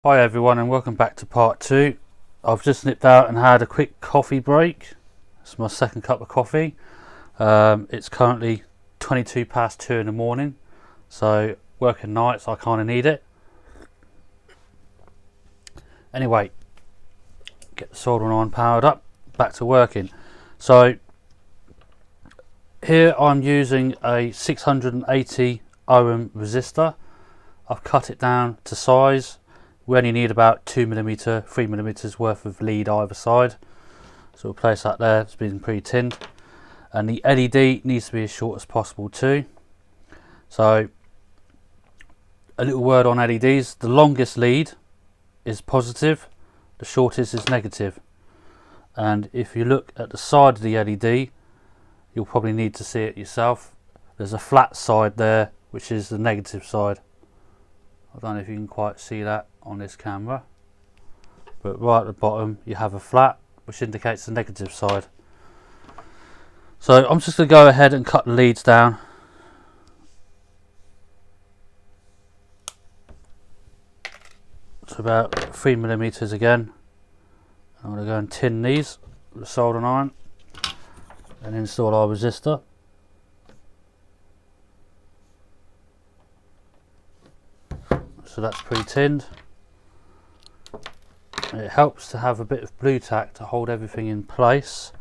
Hi everyone and welcome back to part 2. I've just nipped out and had a quick coffee break. It's my second cup of coffee. It's currently 22 past 2 in the morning, so working nights I kind of need it. Anyway, get the soldering iron powered up, back to working. So here I'm using a 680 ohm resistor. I've cut it down to size. We only need about 2mm, 3mm worth of lead either side. So we'll place that there, it's been pre-tinned. And the LED needs to be as short as possible too. So a little word on LEDs, the longest lead is positive, the shortest is negative. And if you look at the side of the LED, you'll probably need to see it yourself. There's a flat side there, which is the negative side. I don't know if you can quite see that on this camera, but right at the bottom you have a flat which indicates the negative side. So I'm just going to go ahead and cut the leads down. It's about 3mm again. I'm going to go and tin these with the soldering iron and install our resistor. So that's pre-tinned. It helps to have a bit of blue tack to hold everything in place,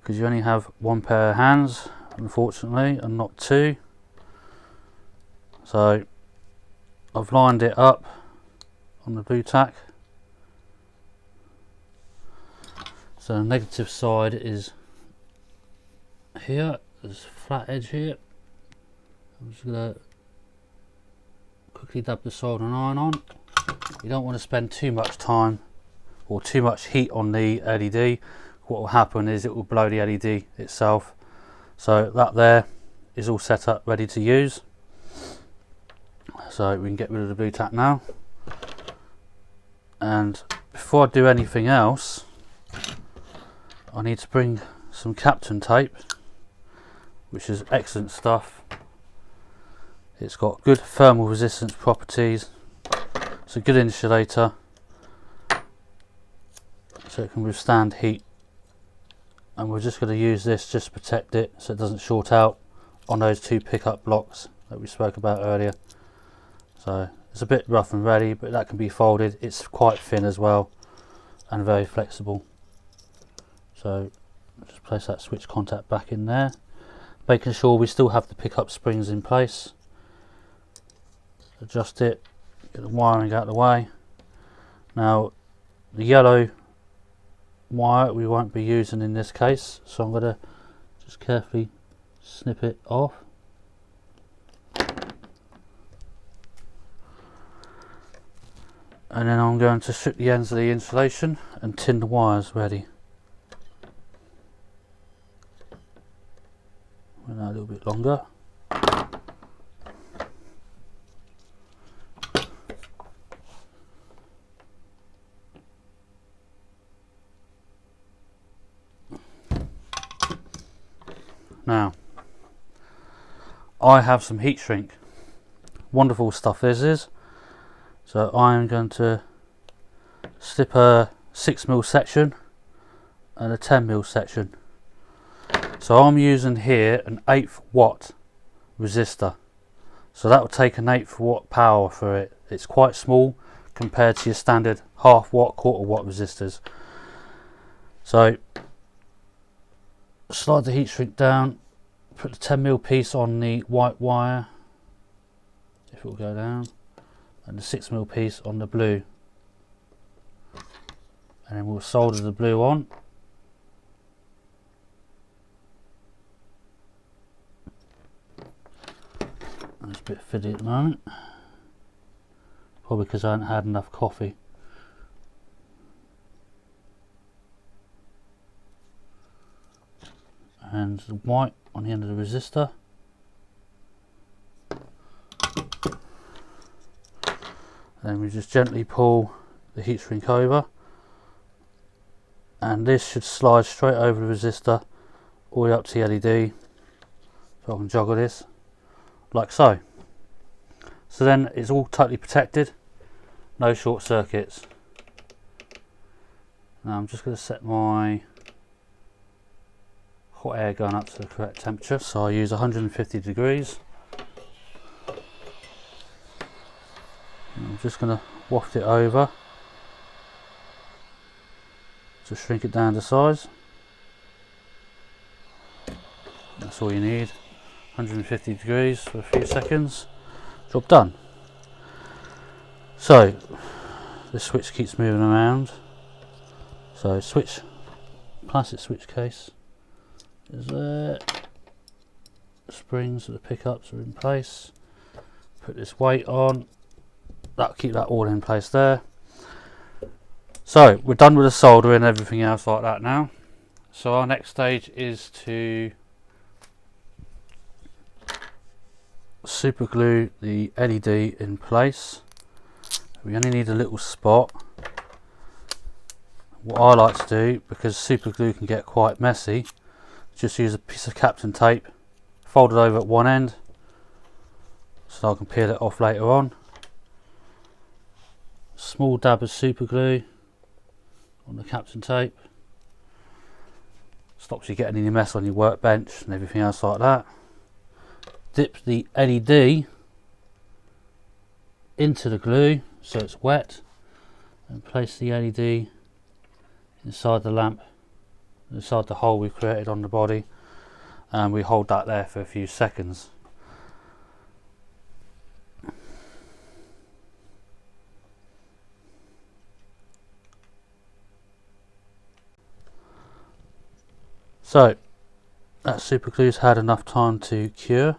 because you only have one pair of hands unfortunately and not two. So I've lined it up on the blue tack. So the negative side is here, there's a flat edge here. I'm just going to quickly dab the soldering iron on. You don't want to spend too much time or too much heat on the LED. What will happen is it will blow the LED itself. So that there is all set up ready to use. So we can get rid of the blue tack now. And before I do anything else, I need to bring some Captain tape, which is excellent stuff. It's got good thermal resistance properties. It's a good insulator, so it can withstand heat. And we're just going to use this just to protect it so it doesn't short out on those two pickup blocks that we spoke about earlier. So it's a bit rough and ready, but that can be folded. It's quite thin as well and very flexible. So just place that switch contact back in there, making sure we still have the pickup springs in place. Adjust it, get the wiring out of the way. Now the yellow wire we won't be using in this case, so I'm going to just carefully snip it off. And then I'm going to strip the ends of the insulation and tin the wires ready. Wait a little bit longer. Now, I have some heat shrink. Wonderful stuff this is. So I am going to slip a 6mm section and a 10mm section. So I'm using here an 1/8 watt resistor. So that will take an 1/8 watt power for it. It's quite small compared to your standard 1/2 watt, 1/4 watt resistors. So slide the heat shrink down, put the 10mm piece on the white wire, if it will go down, and the 6mm piece on the blue, and then we'll solder the blue on. It's a bit fiddy at the moment, probably because I haven't had enough coffee. And the white on the end of the resistor. Then we just gently pull the heat shrink over, and this should slide straight over the resistor all the way up to the LED. So I can joggle this like so. So then it's all totally protected. no short circuits. Now I'm just going to set my hot air gun up to the correct temperature, so I use 150 degrees. And I'm just going to waft it over to shrink it down to size. That's all you need. 150 degrees for a few seconds. Job done. So the switch keeps moving around. So plastic switch case is there. The springs of the pickups are in place. Put this weight on. That'll keep that all in place there. So we're done with the soldering and everything else like that now. So our next stage is to super glue the LED in place. We only need a little spot. What I like to do, because super glue can get quite messy, just use a piece of Captain tape, fold it over at one end so I can peel it off later on. Small dab of super glue on the Captain tape, stops you getting any mess on your workbench and everything else like that. Dip the LED into the glue so it's wet, and place the LED inside the lamp, inside the hole we've created on the body, and we hold that there for a few seconds. So that super glue's had enough time to cure.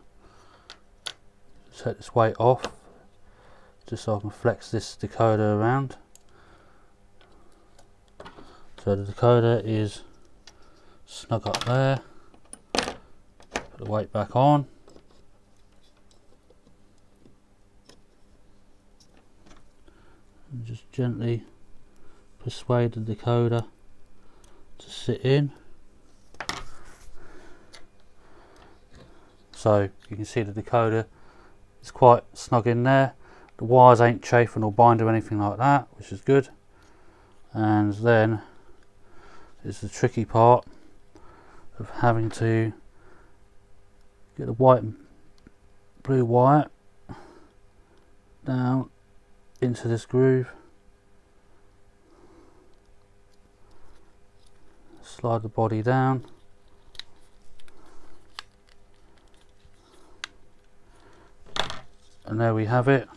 Set this weight off just so I can flex this decoder around. So the decoder is snug up there. Put the weight back on. And just gently persuade the decoder to sit in. So you can see the decoder is quite snug in there. The wires ain't chafing or bind or anything like that, which is good. And then is the tricky part of having to get the white and blue wire down into this groove, slide the body down, and there we have it.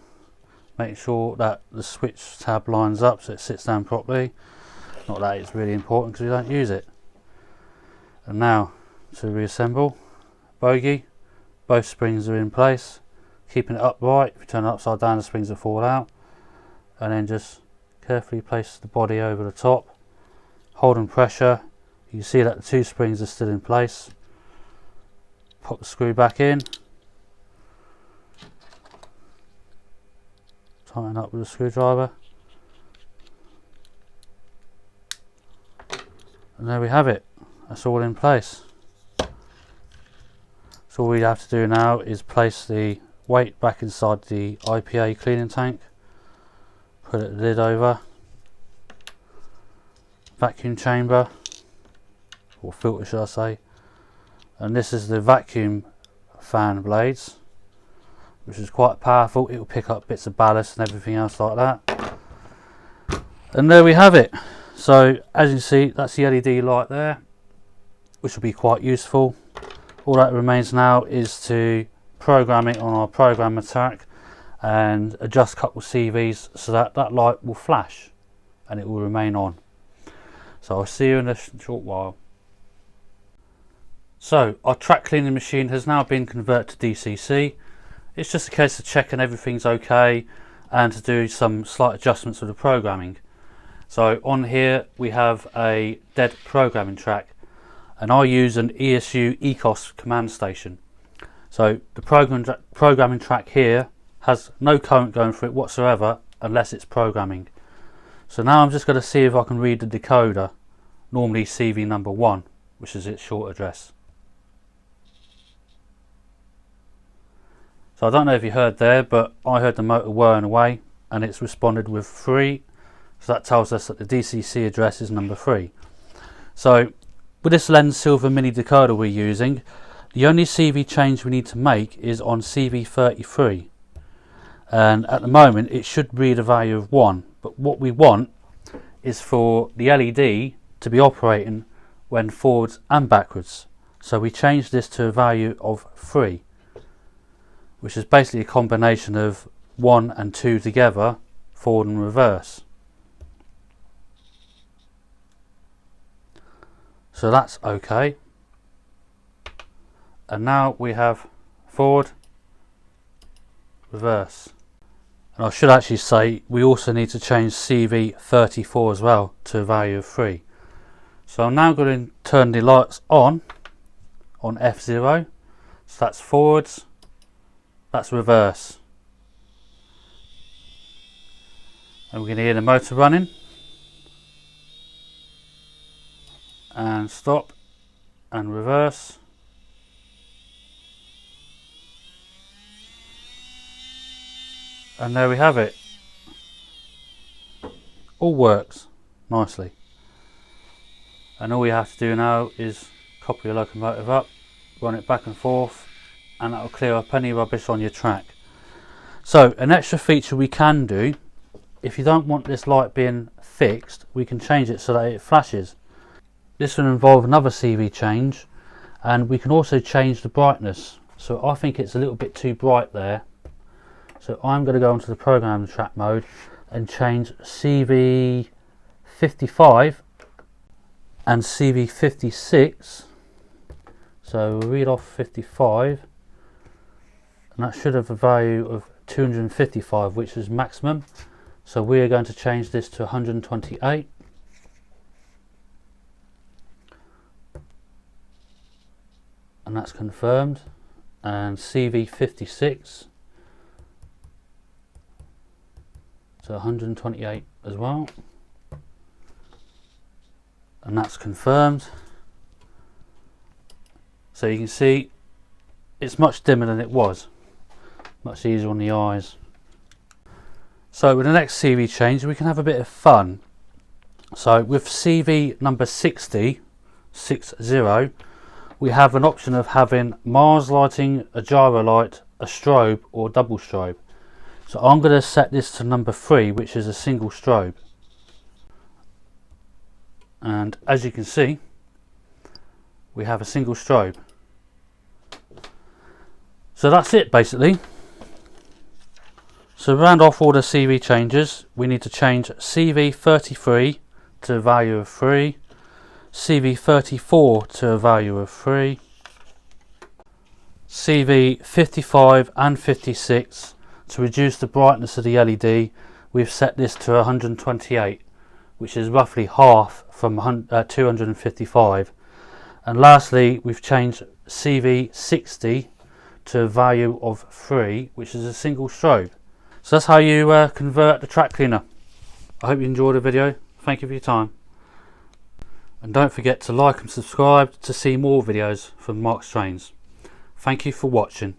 Make sure that the switch tab lines up so it sits down properly. Not that it's really important because we don't use it. And now to reassemble. Bogey, both springs are in place, keeping it upright. If you turn it upside down, the springs will fall out. And then just carefully place the body over the top, holding pressure. You can see that the two springs are still in place. Pop the screw back in, tighten up with a screwdriver, and there we have it. That's all in place. So all we have to do now is place the weight back inside the IPA cleaning tank, put the lid over, vacuum chamber, or filter should I say, and this is the vacuum fan blades, which is quite powerful. It will pick up bits of ballast and everything else like that. And there we have it. So as you see, that's the LED light there, which will be quite useful. All that remains now is to program it on our programmer track and adjust a couple of CVs so that that light will flash and it will remain on. So I'll see you in a short while. So our track cleaning machine has now been converted to DCC. It's just a case of checking everything's okay and to do some slight adjustments with the programming. So on here we have a dead programming track, and I use an ESU ECOS command station. So the programming track here has no current going through it whatsoever unless it's programming. So now I'm just going to see if I can read the decoder, normally CV number 1, which is its short address. So I don't know if you heard there, but I heard the motor whirring away. and it's responded with 3. So that tells us that the DCC address is number 3. So with this Lenz Silver Mini decoder we're using, the only CV change we need to make is on CV33. And at the moment it should read a value of 1. But what we want is for the LED to be operating when forwards and backwards. So we change this to a value of 3, which is basically a combination of 1 and 2 together, forward and reverse. So that's okay. And now we have forward, reverse. And I should actually say we also need to change CV34 as well to a value of 3. So I'm now going to turn the lights on F0. So that's forwards, that's reverse. And we can hear the motor running. And stop and reverse. And there we have it. All works nicely. And all we have to do now is copy your locomotive up, run it back and forth, and that will clear up any rubbish on your track. So an extra feature we can do, if you don't want this light being fixed, we can change it so that it flashes. This will involve another CV change, and we can also change the brightness. So I think it's a little bit too bright there. So I'm going to go into the program track mode and change CV55 and CV56. So we'll read off 55, and that should have a value of 255, which is maximum. So we are going to change this to 128. And that's confirmed. And CV56 to 128 as well, and that's confirmed. So you can see it's much dimmer than it was, much easier on the eyes. So with the next CV change we can have a bit of fun. So with CV number 60, we have an option of having Mars lighting, a gyro light, a strobe or double strobe. So I'm going to set this to number 3, which is a single strobe. And as you can see, we have a single strobe. So that's it basically. So round off all the CV changes, we need to change CV33 to a value of 3, CV34 to a value of 3, CV55 and 56. To reduce the brightness of the LED, we've set this to 128, which is roughly half from 255. And lastly, we've changed CV60 to a value of 3, which is a single strobe. So that's how you convert the track cleaner. I hope you enjoyed the video. Thank you for your time. And don't forget to like and subscribe to see more videos from Mark's Trains. Thank you for watching.